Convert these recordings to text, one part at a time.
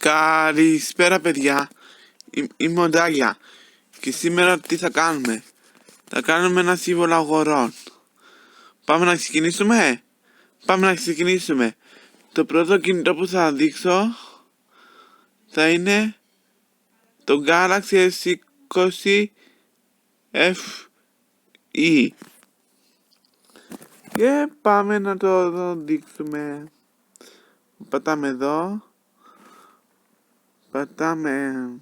Καλησπέρα παιδιά, είμαι ο Ντάλια και σήμερα τι θα κάνουμε? Θα κάνουμε ένα σύμβολο αγορών. Πάμε να ξεκινήσουμε? Πάμε να ξεκινήσουμε. Το πρώτο κινητό που θα δείξω θα είναι το Galaxy S20 FE και πάμε να το δείξουμε. Πατάμε εδώ. Πατάμε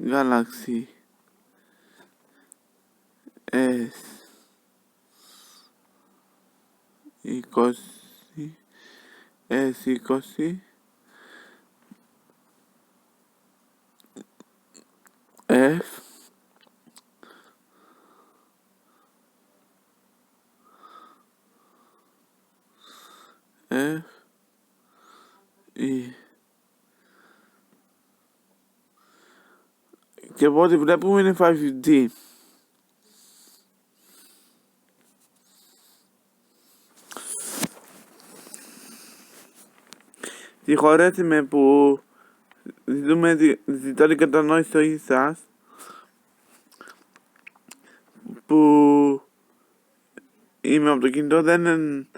Galaxy S20 F E. Και από ό,τι βλέπουμε είναι 5G. Συγχωρέστε με που ζητώ την κατανόηση σας, που είμαι από το κινητό, δεν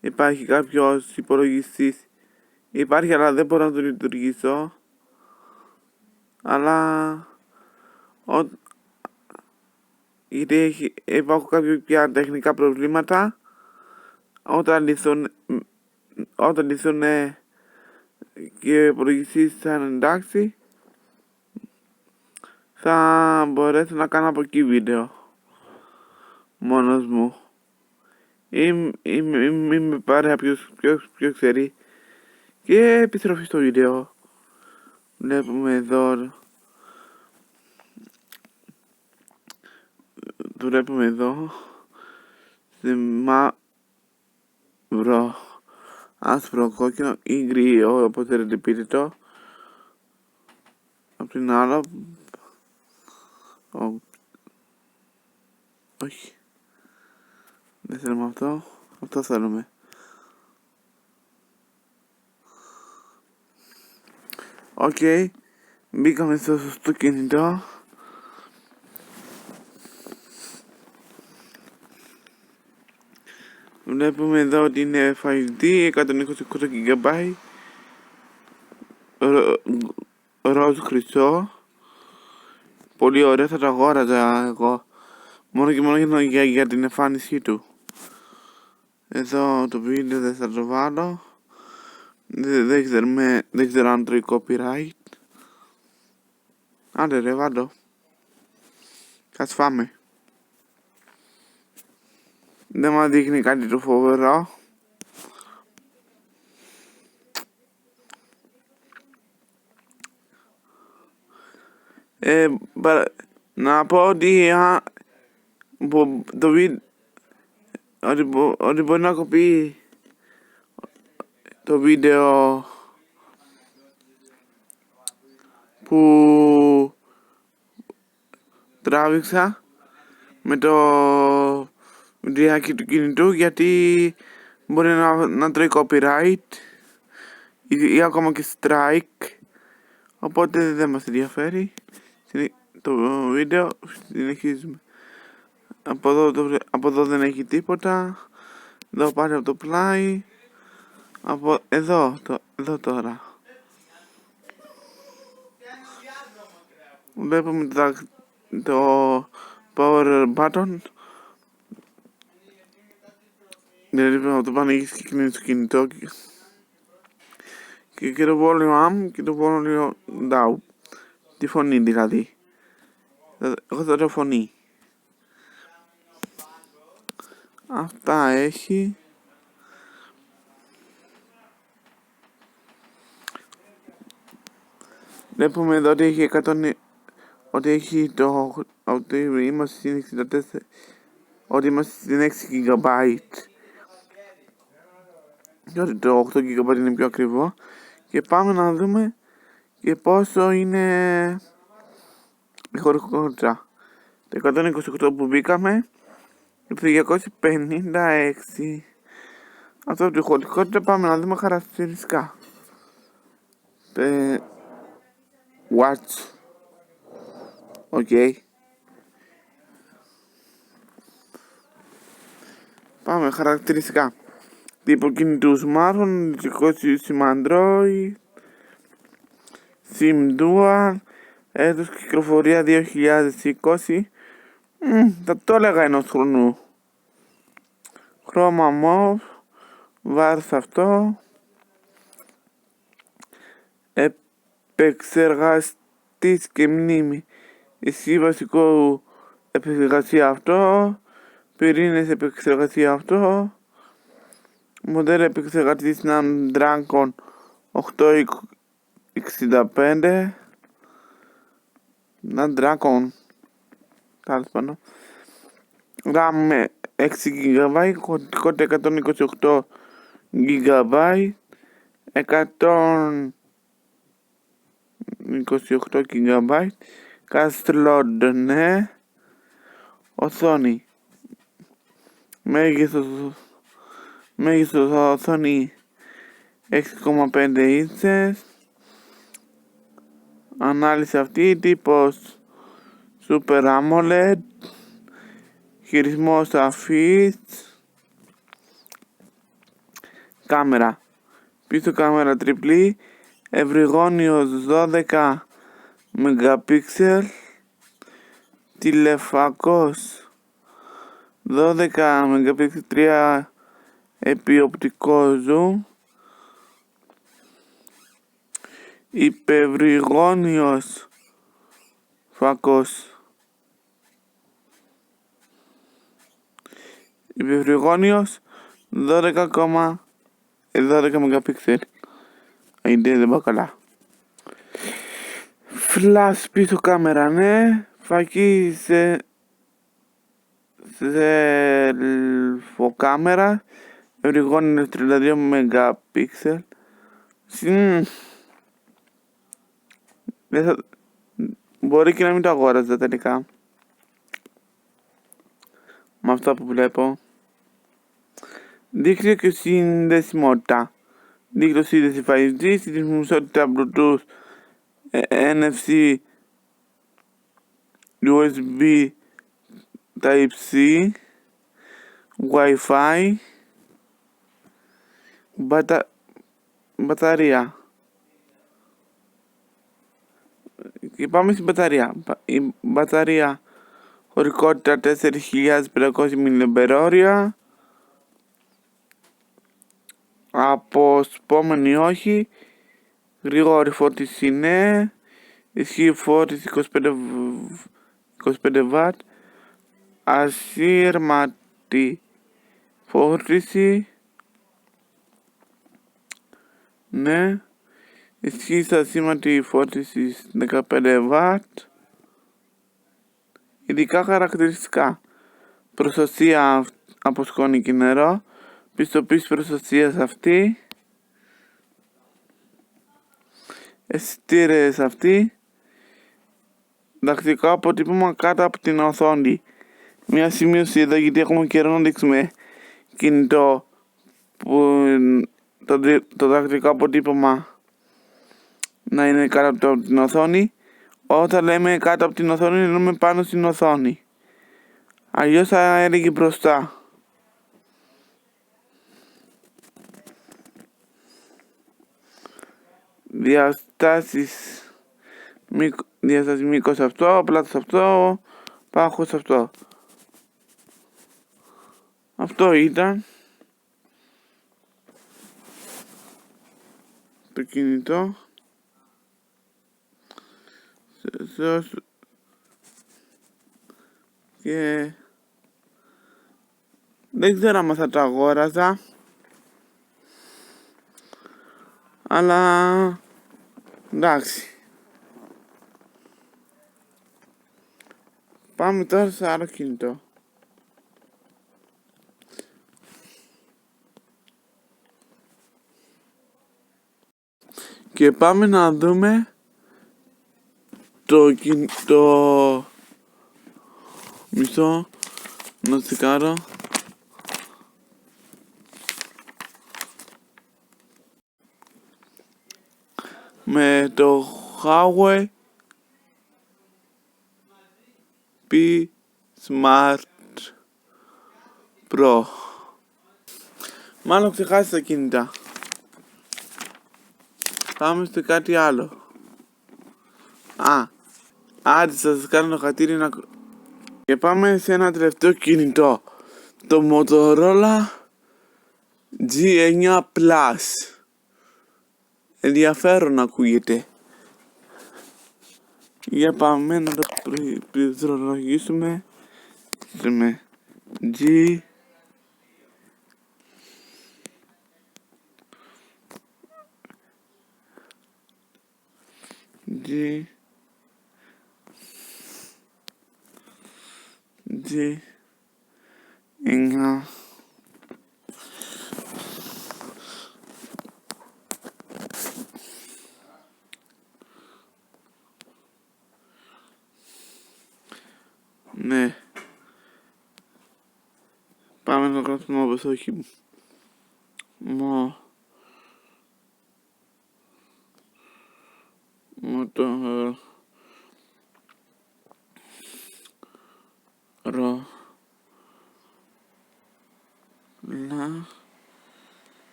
υπάρχει κάποιος υπολογιστής. Υπάρχει αλλά δεν μπορώ να το λειτουργήσω. Αλλά γιατί υπάρχουν κάποια τεχνικά προβλήματα. Όταν λυθούν και ο υπολογιστής θα είναι εντάξει, θα μπορέσω να κάνω από εκεί βίντεο μόνος μου. Είμαι παρέα ποιος ξέρει. Και επιστροφή στο βίντεο. Βλέπουμε εδώ. Βλέπουμε εδώ. Σε μαύρο, άσπρο, κόκκινο ή γκρι, όπως θέλετε πείτε το. Απ' την άλλο. Όχι. Δεν θέλουμε αυτό. Αυτό θέλουμε. Οκ. Μπήκαμε στο σωστό κινητό. Βλέπουμε εδώ ότι είναι 5D, 128 GB, ροζ χρυσό. Πολύ ωραίο, θα το αγόραζα εγώ. Μόνο και μόνο για την εμφάνισή του. Εδώ το βίντεο δεν θα το βάλω. Δεν ξέρω αν τρώει copyright. Άντε ρε, βάλω. Ας φάμε. Δεν μας δείχνει κάτι το φοβερό. Να πω ότι το βίντεο ότι μπορεί να κοπεί το βίντεο που τράβηξα με το βιντεάκι του κινητού, γιατί μπορεί να τρώει copyright ή ακόμα και strike, οπότε δεν μας ενδιαφέρει το βίντεο. Συνεχίζουμε. Από εδώ δεν έχει τίποτα. Εδώ πάλι από το πλάι. Από εδώ τώρα βλέπουμε το power button. Δηλαδή από το πάνω έχεις και το κινητό και το volume up και το volume down. Τη φωνή δηλαδή. Εγώ θα το φωνή. Αυτά έχει. Βλέπουμε εδώ ότι έχει ότι είμαστε στην 64, ότι είμαστε στην 6 GB και ότι το 8 GB είναι πιο ακριβό. Και πάμε να δούμε και πόσο είναι η χωρητικότητα. Το 128 που μπήκαμε 1256. Αυτό από τη χωρητικότητα. Πάμε να δούμε χαρακτηριστικά. Watch. Οκ. Πάμε χαρακτηριστικά. Τύπο κινητού smartphone, ειδικό σύστημα Android, SIM Dual, έτος κυκλοφορία 2020. Θα το έλεγα ενός χρονού. Χρώμα MOV, βάρος αυτό. Επεξεργαστής και μνήμη. Ισχύει βασικό επεξεργασία αυτό. Πυρήνες επεξεργασία αυτό. Μοντέλο επεξεργαστή Snapdragon 865. Snapdragon. Τέλος πάντων. RAM 6 GB. Χωρητικότητα 128 GB. 128 GB. Κάθε slot, ναι. Οθόνη. Μέγιστος οθόνη 6,5 inches. Ανάλυση αυτή, τύπος Super AMOLED. Χειρισμός αφής. Κάμερα. Πίσω κάμερα τριπλή. Ευρυγόνιος 12 MP. Τηλεφακός 12 MP, 3 επιοπτικό zoom. Υπευρυγόνιος φακός. Υπευρυγόνιος 12 MP. Ιδέα δεν πάω καλά. Flash πίσω κάμερα, ναι. Φακή σε σελφοκάμερα. Ευρυγόνιος 32 MP. Μπορεί και να μην το αγόραζα τελικά. Με αυτά που βλέπω. Δίκτυο και συνδεσιμότητα. Δίκτυο σύνδεση 5G, συνδεσιμότητα Bluetooth, NFC, USB, Type-C, Wi-Fi, μπαταρία. Και πάμε στην μπαταρία. Η μπαταρία χωρητικότητα 4.500 mAh. Αποσπόμενη όχι. Γρήγορη φόρτιση ναι. Ισχύει φόρτιση 25W. Ασύρματη φόρτιση ναι. Ισχύει ασύρματη φόρτιση 15W. Ειδικά χαρακτηριστικά. Προστασία από σκόνη και νερό. Πιστοποίηση προστασίας αυτή. Αισθητήρες αυτή. Δακτυλικό αποτύπωμα κάτω από την οθόνη. Μια σημείωση εδώ γιατί έχουμε καιρό να δείξουμε κινητό που το δακτυλικό αποτύπωμα να είναι κάτω από την οθόνη. Όταν λέμε κάτω από την οθόνη εννοούμε πάνω στην οθόνη. Αλλιώς θα έλεγε μπροστά. Διαστάσεις μήκος αυτό, πλάτος αυτό, πάχος αυτό. Αυτό ήταν το κινητό. Και δεν ξέρω αν θα το αγόραζα, αλλά εντάξει. Πάμε τώρα σε άλλο κινητό. Και πάμε να δούμε το μισό ένα τσιγάρο. Με το Huawei P Smart Pro. Μάλλον ξεχάσει τα κινητά. Πάμε σε κάτι άλλο. Άντε σας κάνω χατήρι και πάμε σε ένα τελευταίο κινητό. Το Motorola G9 Plus. Ενδιαφέρον ακούγεται. Για πάμε να το πληκτρολογήσουμε. G G9 ναι. Πάμε να γράψουμε όπως όχι.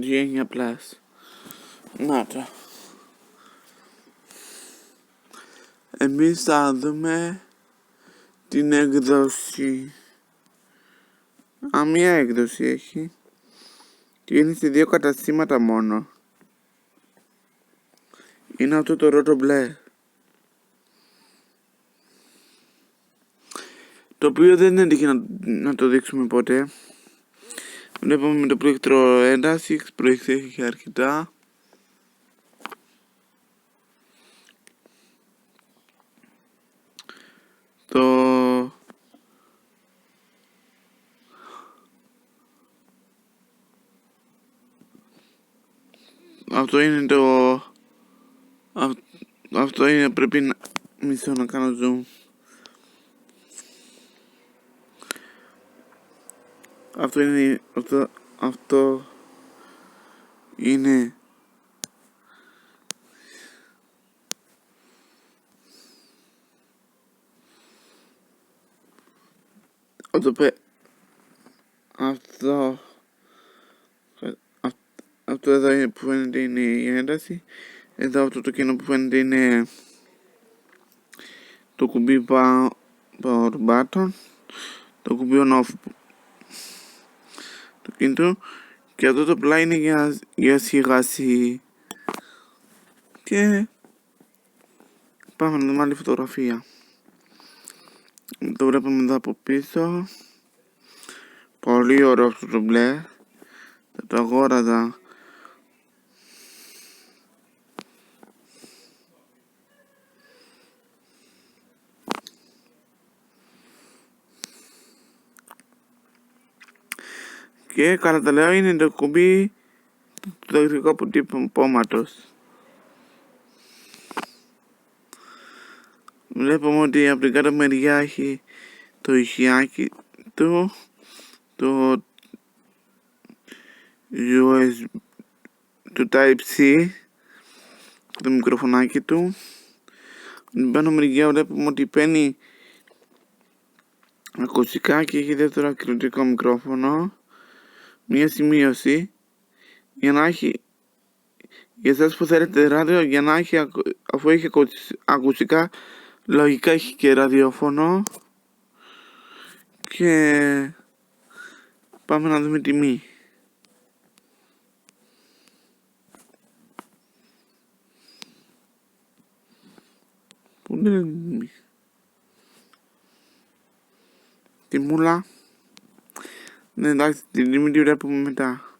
G9 Plus. Να το. Εμείς θα δούμε την έκδοση. Μία έκδοση έχει. Και είναι σε 2 καταστήματα μόνο. Είναι αυτό το ρότο μπλε. Το οποίο δεν έτυχε να το δείξουμε ποτέ. Βλέπουμε με το πλήκτρο ένταση, προεξέχει αρκετά. Αυτό είναι αυτό είναι, πρέπει να μισό να κάνω zoom. Αυτό είναι αυτό εδώ είναι που φαίνεται είναι η ένταση. Εδώ αυτό το κενό που φαίνεται είναι το κουμπί power button, το κουμπί on off του κινητού, και αυτό το πλάι είναι για σιγάση. Και πάμε να δούμε άλλη φωτογραφία. Το βλέπουμε εδώ από πίσω. Πολύ ωραίο αυτό το μπλε. Θα το αγόραζα. Και καλά τα λέω, είναι το κουμπί του ηλεκτρικού αποτυπώματος. Βλέπουμε ότι από την κάτω μεριά έχει το ηχιάκι του, το USB, το Type-C, το μικροφωνάκι του. Την πάνω μεριά βλέπουμε ότι παίρνει ακουστικά και έχει δεύτερο ακουστικό μικρόφωνο. Μία σημείωση για να έχει, για εσάς που θέλετε ράδιο, για να έχει, αφού έχει ακουστικά, λογικά έχει και ραδιόφωνο. Και πάμε να δούμε τιμή. Πού είναι η τιμή? Τιμούλα. Ναι, εντάξει, την τιμή τη βλέπουμε μετά.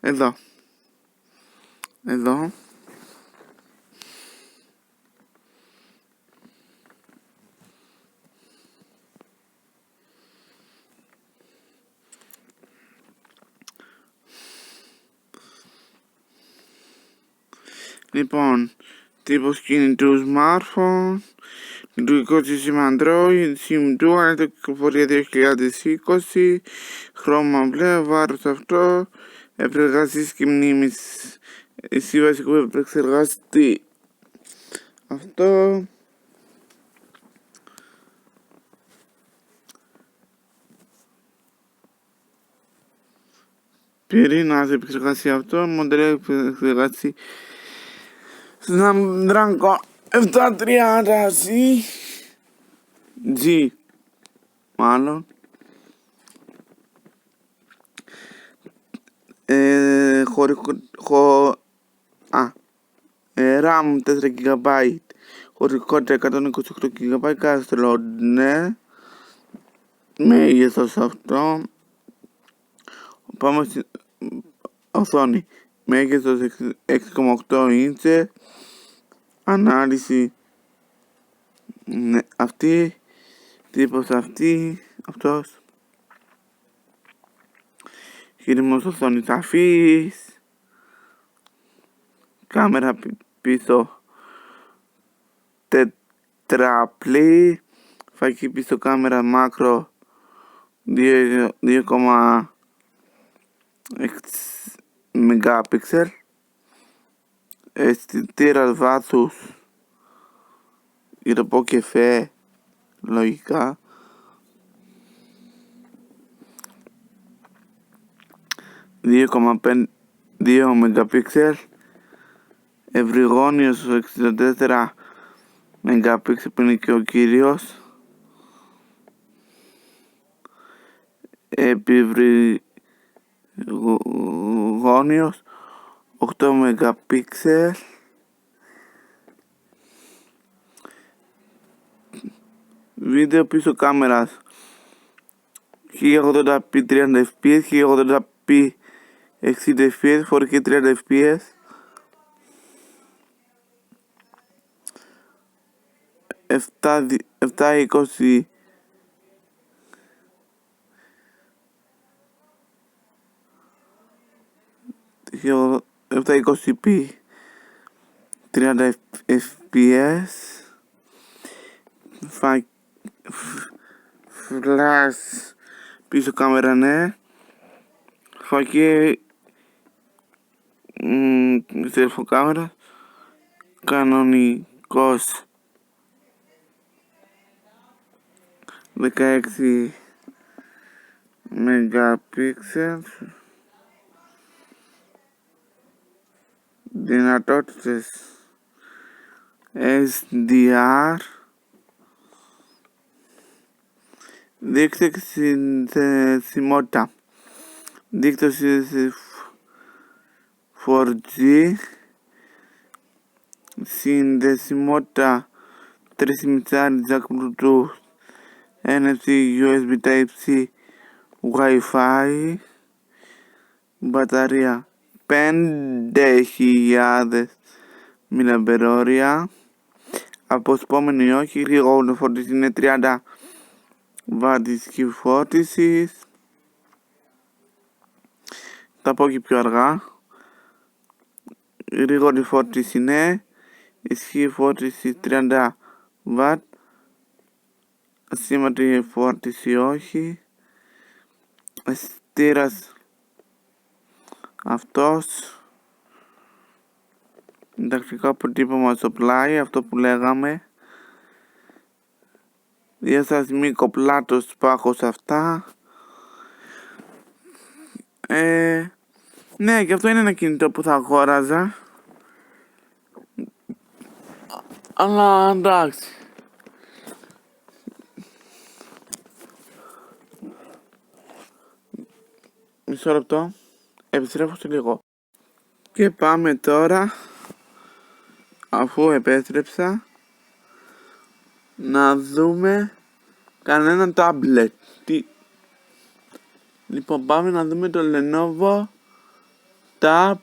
Εδώ. Λοιπόν, τύπος κινητού smartphone, λειτουργικό σύστημα Android, SIM Dual, κυκλοφορία 2020, χρώμα μπλε, βάρος αυτό, επεξεργαστής και μνήμης, εσύ βασικού επεξεργαστή. Αυτό. Πυρήνας επεξεργασία αυτό, μοντέλο επεξεργασία Snapdragon 730 G μάλλον. RAM 4 GB, χωρητικότητα 128 GB, κάστρο ναι, μέγεθος αυτό. Πάμε στην οθόνη, μέγεθος 6,8 ίντσες, ανάλυση ναι, αυτή, τύπος αυτή, αυτός. Χειρισμός οθόνης σαφής, κάμερα πίσω τετραπλή, φακή πίσω κάμερα μάκρο 2,6 MP, αισθητήρας βάθους ηρωπό κεφέ λογικά, 2,2 MP, ευρυγόνιος 64 MP που είναι και ο κύριος, επιβρυγόνιος 8 MP, βίντεο πίσω κάμερας 1080p 30 fps, 1080p 60 fps, 4K 30 fps, 720 720p 30 fps, flash πίσω κάμερα ναι, φακή selfie κάμερα, κανονικός 16 MP, δυνατότητες SDR, δίκτυο συνδεσιμότητα, δίκτυο 4G, συνδεσιμότητα 3,5 jack Bluetooth, NFC, USB Type-C, Wi-Fi, μπαταρία 5.000 mAh, αποσπόμενη όχι, γρήγορο φόρτιση είναι 30 W ισχύ φόρτισης, θα πω και πιο αργά, γρήγορη φόρτιση ναι, ισχύ φόρτιση 30 W, ασήμαντρη φόρτιση όχι, αισθητήρας αυτός, ενταξικό αποτύπωμα στο πλάι, αυτό που λέγαμε, διαστασμικό πλάτος πάχος αυτά. Ναι, και αυτό είναι ένα κινητό που θα αγόραζα, αλλά εντάξει. Μισό λεπτό, επιστρέφω σε λίγο. Και πάμε τώρα, αφού επέστρεψα, να δούμε κανένα τάμπλετ. Λοιπόν, πάμε να δούμε το Lenovo Tab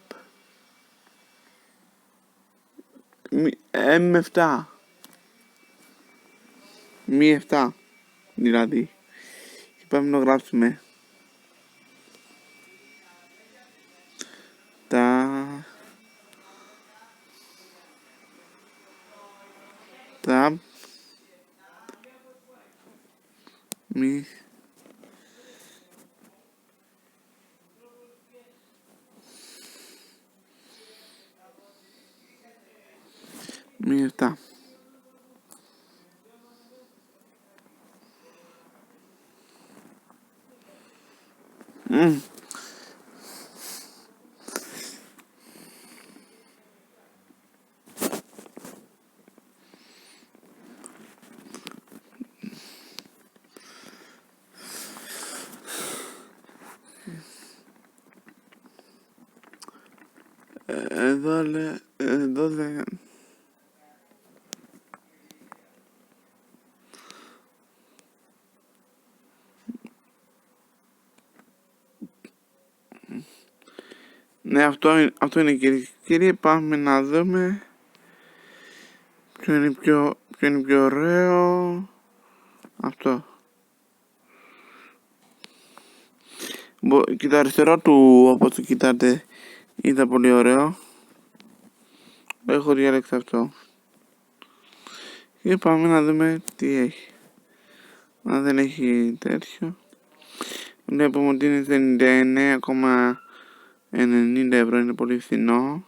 M7. Mi 7 δηλαδή. Και πάμε να γράψουμε τα Tab. Mi. Está. Εδώ δεν... Ναι, αυτό είναι κυρίε και κύριοι. Πάμε να δούμε ποιο είναι πιο ωραίο. Αυτό. Και το αριστερό του, όπως το κοιτάτε, ήταν πολύ ωραίο. Έχω διαλέξει αυτό. Και πάμε να δούμε τι έχει. Αν δεν έχει τέτοιο. Βλέπουμε ότι είναι 99,90 ευρώ. Είναι πολύ φθηνό.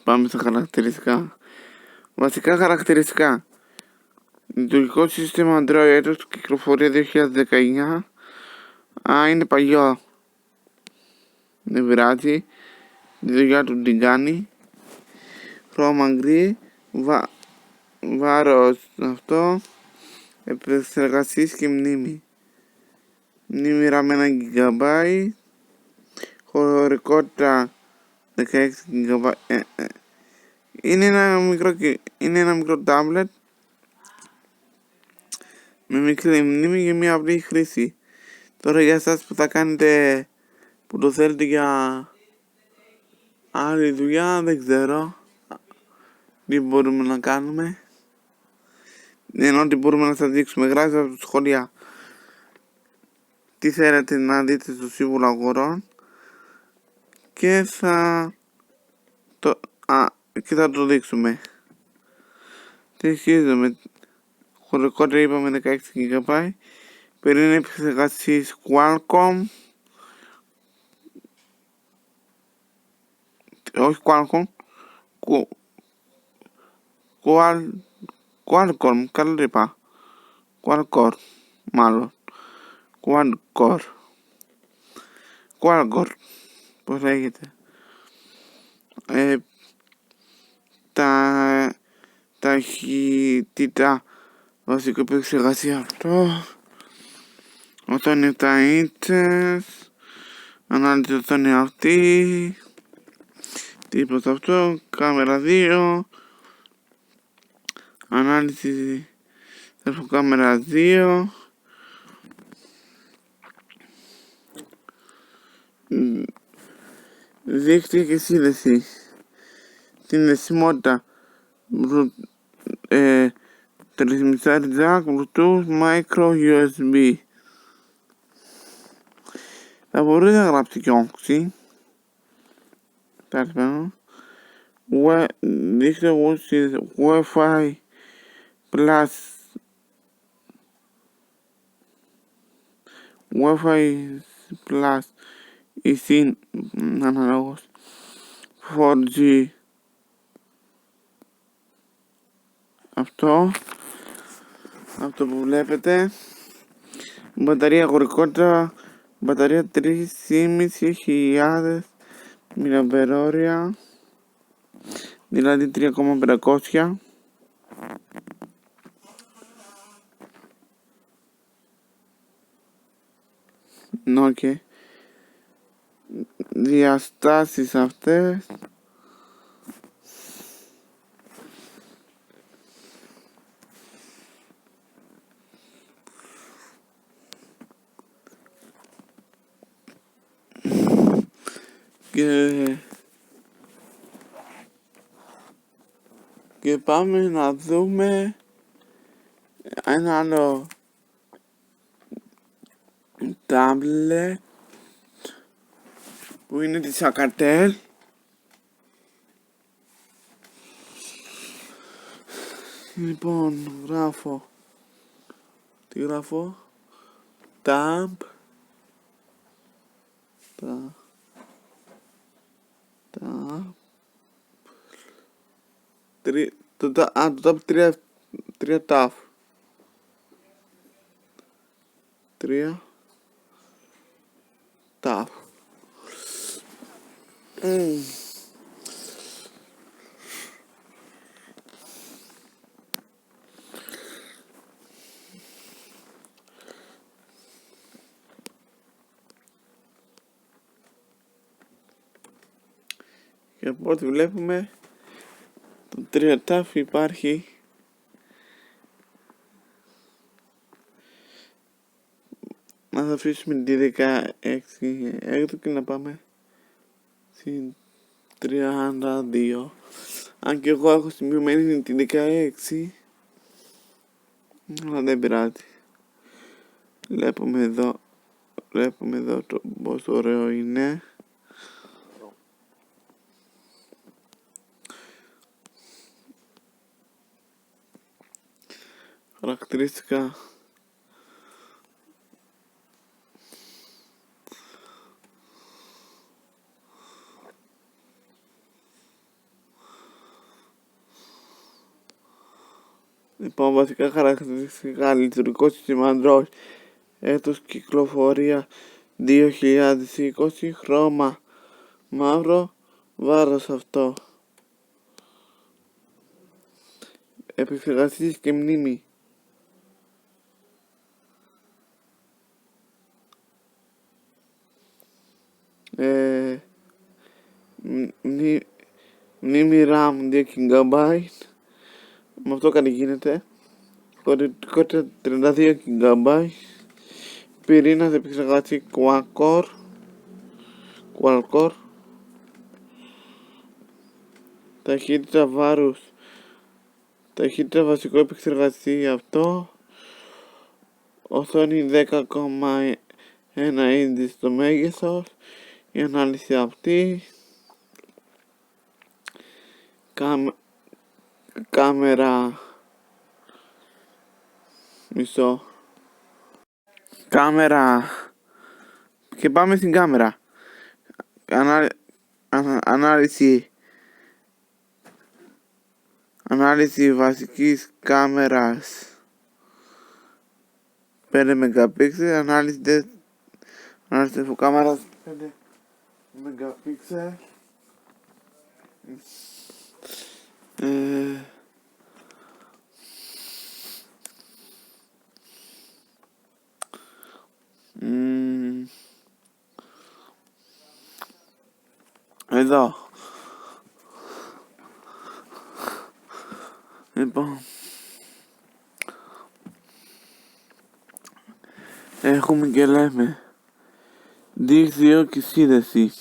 Πάμε στα χαρακτηριστικά. Βασικά χαρακτηριστικά. Λειτουργικό σύστημα Android, έτος του κυκλοφορία 2019. Είναι παλιό. Δεν πειράζει. Τη δουλειά του την κάνει. Χρώμα γκρι. Βάρος αυτό. Επεξεργασίες και μνήμη. Μνήμη RAM 1 GB. Χωρητικότητα 16 GB. Είναι ένα μικρό τάμπλετ με μικρή μνήμη για μια απλή χρήση. Τώρα για εσάς που θα κάνετε, που το θέλετε για άλλη δουλειά, δεν ξέρω τι μπορούμε να κάνουμε. Ενώ τι μπορούμε να σας δείξουμε. Γράψτε από τα σχόλια τι θέλετε να δείτε στο σύμβουλο αγορών και θα το δείξουμε. Συνεχίζουμε. Χωρητικότητα είπαμε 16 GB. Περίνη επεξεργασίας Qualcomm. Όχι Qualcomm. Qualcomm, καλά είπα. Qualcomm, μάλλον. Qualcomm. Πώς λέγεται. Ταχύτητα. Βασικό επεξεργασία αυτό. Όταν είναι τα ίντσες. Ανάλυση οθόνη αυτή. Τίποτα αυτό. Κάμερα 2. Ανάλυση κάμερα 2. Δίκτυα και σύνδεση. Συνδεσιμότητα. Τρισμισάρι jack, bluetooth, micro USB. Θα μπορείτε να γράψετε και όξη. Δείχνω Wi-Fi Plus. Wi-Fi Plus ή συν αναλόγως 4G. Αυτό που βλέπετε. Μπαταρία χωρητικότητα. Μπαταρία 3.500 mAh. Δηλαδή 3,500. Okay. Διαστάσεις αυτές. Και πάμε να δούμε ένα άλλο τάμπλετ που είναι της Alcatel. Λοιπόν, γράφω. Τι γράφω? Tab. Το tab 3 tab. 3 tab. Και από ό,τι βλέπουμε το 3 tab υπάρχει. Να αφήσουμε τη 16 έκτο και να πάμε στην 32. Αν και εγώ έχω σημειωμένη την 16, αλλά δεν πειράζει. Βλέπουμε εδώ το πόσο ωραίο είναι. Χαρακτηριστικά. Λοιπόν, βασικά χαρακτηριστικά: λειτουργικό σύστημα Android, έτος κυκλοφορία 2020, χρώμα μαύρο, βάρος αυτό, επεξεργαστής και μνήμη. Μνήμη RAM 2 GB, με αυτό κάτι γίνεται. Χωρητικότητα 32 GB. Πυρήνας επεξεργαστή Qualcore. Ταχύτητα βάρους. Ταχύτητα βασικό επεξεργαστή αυτό. Οθόνη 10,1 inch στο μέγεθος. Η ανάλυση αυτή. Κάμερα. Κάμερα. Και πάμε στην κάμερα. Ανάλυση βασικής κάμερας 5 MP. Ανάλυση κάμερας 5 MP. Εδώ. Λοιπόν, έχουμε και λέμε δίκτυο και σύνδεση.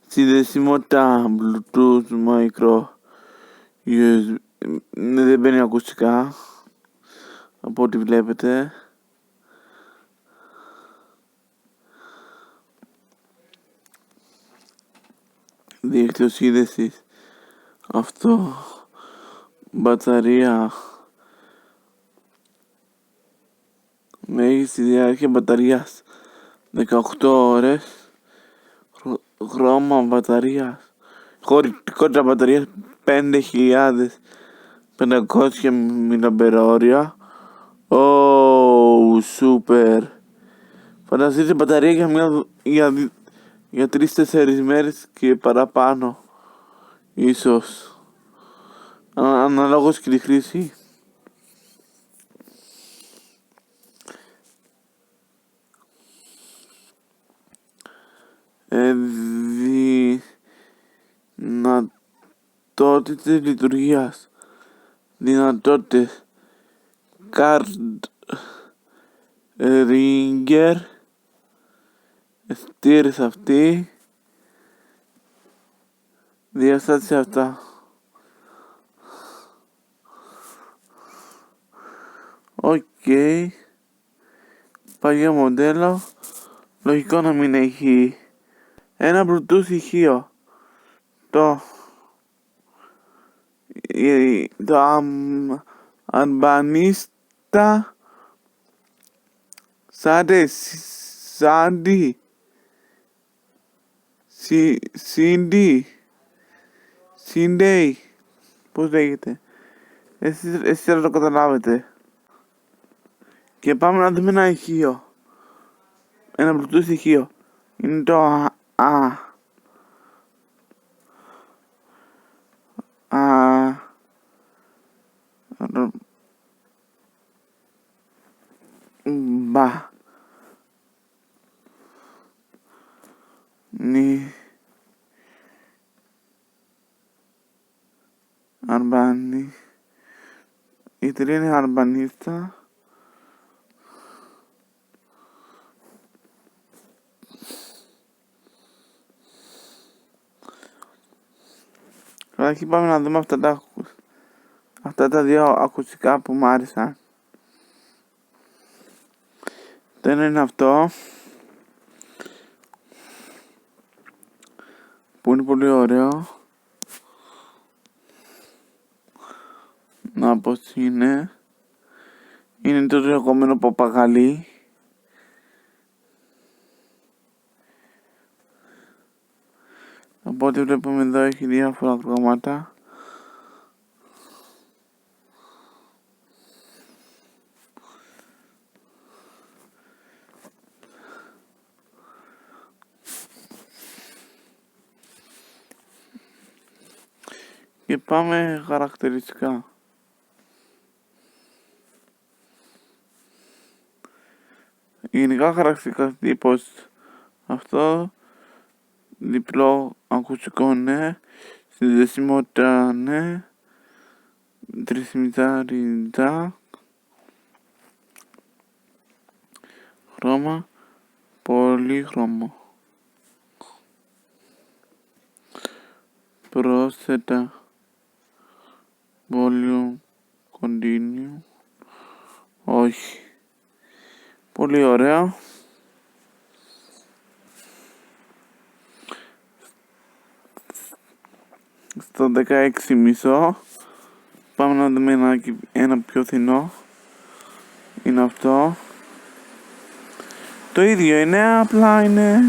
Συνδεσιμότητα Bluetooth, micro USB. Δεν μπαίνει ακουστικά από ό,τι βλέπετε. Δίκτυο σύνδεσης αυτό. Μπαταρία. Μέγιστη διάρκεια μπαταρίας 18 ώρες. Χρώμα μπαταρίας. Χωρητικότητα μπαταρίας 5.500 mAh. Super. Φανταστείτε μπαταρία για 3-4 μέρες και παραπάνω. Ίσως. Αναλόγως και τη χρήση. Δυνατότητες λειτουργίας. Δυνατότητες card ringer. Στήρες αυτή. Διαστάσεις αυτά. Οκ. Παλιό μοντέλο. Λογικό να μην έχει ένα Bluetooth ηχείο. Το Αρμπανίστα Σίντι, πώς λέγεται. Εσείς θα το καταλάβετε. Και πάμε να δούμε ένα ηχείο. Ένα Bluetooth ηχείο. Είναι το Μπα Νι Αρμπανί. Η εταιρεία είναι Αρμπανίστα. Καταρχήν πάμε να δούμε αυτά τα δύο ακουστικά που μου άρεσαν. Το ένα είναι αυτό, που είναι πολύ ωραίο. Να πως είναι. Είναι το λεγόμενο παπαγαλί. Από ό,τι βλέπουμε εδώ έχει διάφορα χρώματα. Και πάμε χαρακτηριστικά. Γενικά χαρακτηριστικά τύπος αυτό. Διπλό ακουστικό ναι. Συνδεσιμότητα ναι. Τρισιμιτάρι jack. Χρώμα πολύχρωμο. Πρόσθετα volume continue. Όχι. Πολύ ωραίο. Στο 16,5. Πάμε να δούμε ένα πιο φθηνό. Είναι αυτό. Το ίδιο είναι, απλά είναι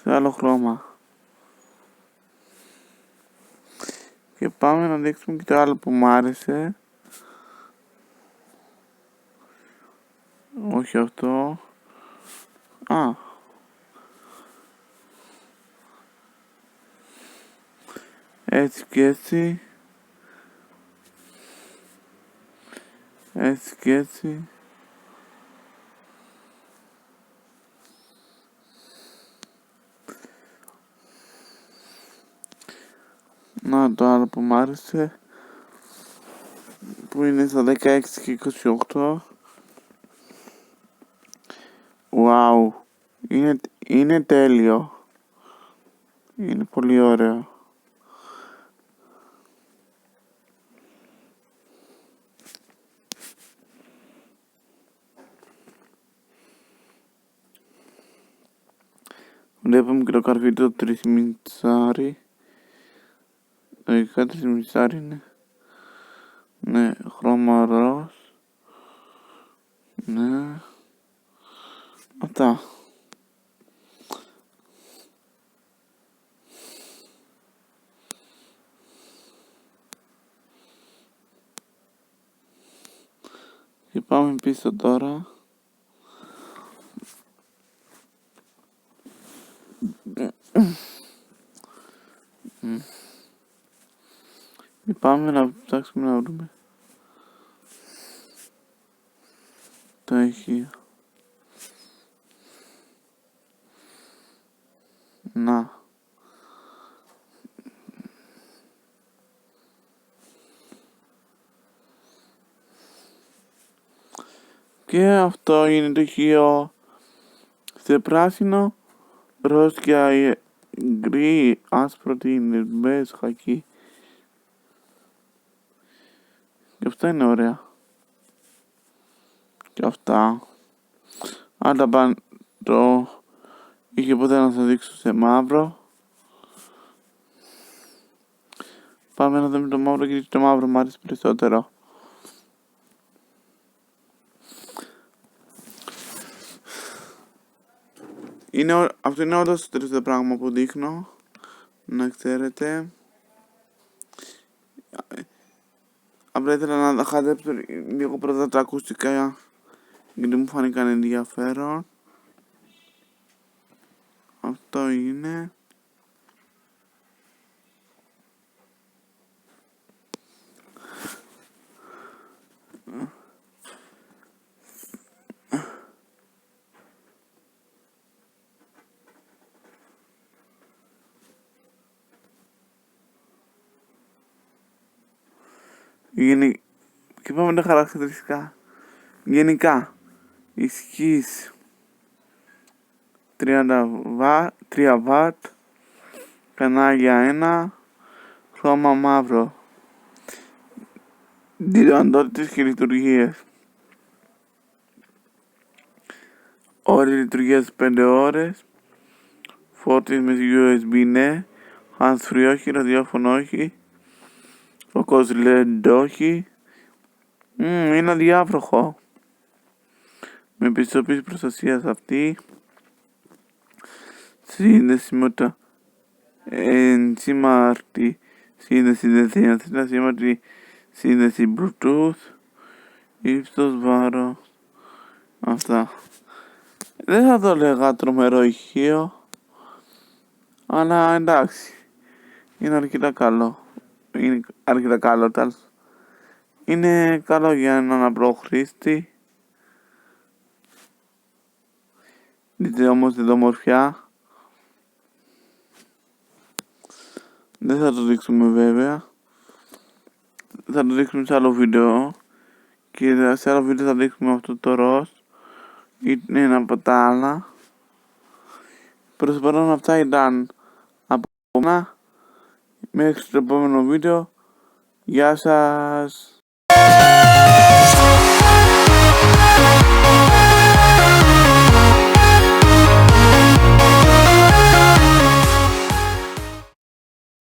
σε άλλο χρώμα. Και πάμε να δείξουμε και το άλλο που μου άρεσε. Όχι αυτό. Έτσι και έτσι. Έτσι και έτσι. Να το άλλο που μου άρεσε, που είναι στα 16 και 28. Wow, είναι τέλειο. Είναι πολύ ωραίο. Βλέπουμε και το καρφί του τρισιμιτσάρι. Λογικά τρισιμιτσάρι είναι. Ναι, χρώμα ροζ. Ναι. Αυτά. Και πάμε πίσω τώρα. Και πάμε να ψάξουμε να βρούμε το ηχείο. Να. Και αυτό είναι το ηχείο σε πράσινο, ροζ και γκρι, άσπρο τι είναι, μπες, χακί. αυτά είναι ωραία. Και αυτά. Αν τα πάνε το... Είχε ποτέ να σας δείξω σε μαύρο. Πάμε να δούμε το μαύρο, γιατί το μαύρο μου αρέσει περισσότερο. Αυτό είναι όντως το τελευταίο πράγμα που δείχνω. Να ξέρετε. Απλά ήθελα να χαζέψω λίγο πρώτα τα ακουστικά, γιατί μου φάνηκαν ενδιαφέρον. Αυτό είναι. Και πάμε τα χαρακτηριστικά. Γενικά, ισχύς 3 W, κανάλια 1, χρώμα μαύρο. Δυνατότητες και λειτουργίες. Ώρες λειτουργίας 5 ώρες. Φόρτιση με USB ναι. Hands-free όχι, ραδιόφωνο όχι. Φωκός LED όχι. Είναι αδιάβροχο. Με πιστοποίηση προστασίας αυτή. Σύνδεση με τα ενσήμαρτη σύνδεση ασύμμαρτη σύνδεση Bluetooth. Ύψος, βάρος. Αυτά. Δεν θα το λέγα τρομερό ηχείο, αλλά εντάξει. Είναι αρκετά καλό. Είναι αρκετά καλό τέλος. Είναι καλό για έναν απλό χρήστη. Δείτε όμως την ομορφιά. Δεν θα το δείξουμε βέβαια. Θα το δείξουμε σε άλλο βίντεο. Και σε άλλο βίντεο θα δείξουμε αυτό το ροζ. Είναι ένα από τα άλλα. Προς το παρόν αυτά ήταν από μένα. Μέχρι το επόμενο βίντεο. Γεια σας.